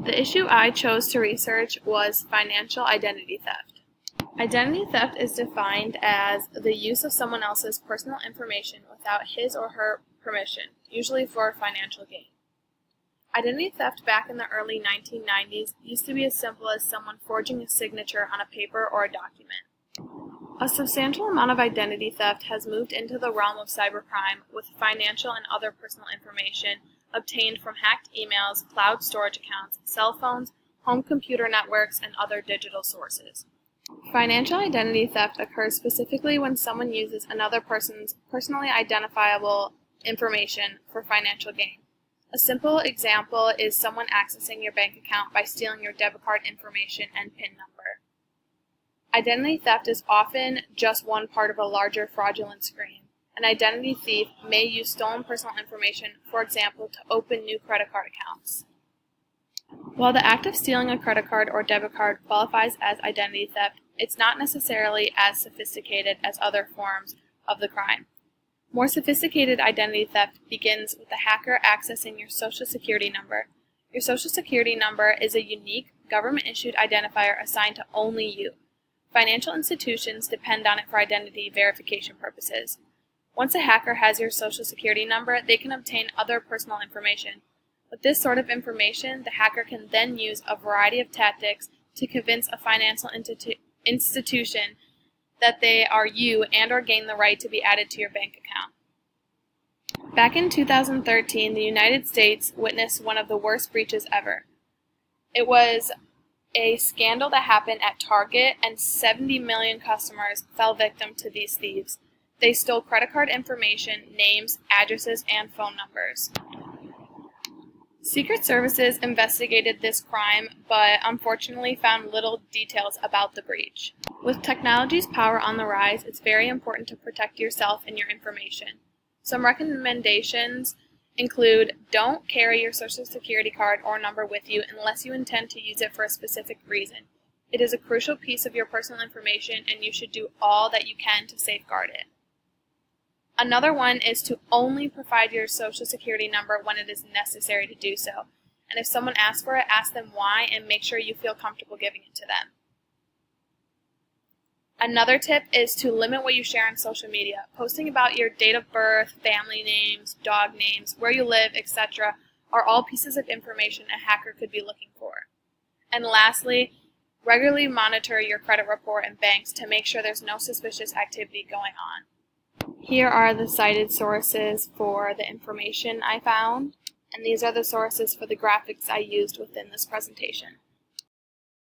The issue I chose to research was financial identity theft. Identity theft is defined as the use of someone else's personal information without his or her permission, usually for financial gain. Identity theft back in the early 1990s used to be as simple as someone forging a signature on a paper or a document. A substantial amount of identity theft has moved into the realm of cybercrime, with financial and other personal information obtained from hacked emails, cloud storage accounts, cell phones, home computer networks, and other digital sources. Financial identity theft occurs specifically when someone uses another person's personally identifiable information for financial gain. A simple example is someone accessing your bank account by stealing your debit card information and PIN number. Identity theft is often just one part of a larger fraudulent scheme. An identity thief may use stolen personal information, for example, to open new credit card accounts. While the act of stealing a credit card or debit card qualifies as identity theft, it's not necessarily as sophisticated as other forms of the crime. More sophisticated identity theft begins with the hacker accessing your Social Security number. Your Social Security number is a unique, government-issued identifier assigned to only you. Financial institutions depend on it for identity verification purposes. Once a hacker has your Social Security number, they can obtain other personal information. With this sort of information, the hacker can then use a variety of tactics to convince a financial institution that they are you and or gain the right to be added to your bank account. Back in 2013, the United States witnessed one of the worst breaches ever. It was a scandal that happened at Target, and 70 million customers fell victim to these thieves. They stole credit card information, names, addresses, and phone numbers. Secret Services investigated this crime, but unfortunately found little details about the breach. With technology's power on the rise, it's very important to protect yourself and your information. Some recommendations include: don't carry your Social Security card or number with you unless you intend to use it for a specific reason. It is a crucial piece of your personal information, and you should do all that you can to safeguard it. Another one is to only provide your Social Security number when it is necessary to do so. And if someone asks for it, ask them why and make sure you feel comfortable giving it to them. Another tip is to limit what you share on social media. Posting about your date of birth, family names, dog names, where you live, etc. are all pieces of information a hacker could be looking for. And lastly, regularly monitor your credit report and banks to make sure there's no suspicious activity going on. Here are the cited sources for the information I found, and these are the sources for the graphics I used within this presentation.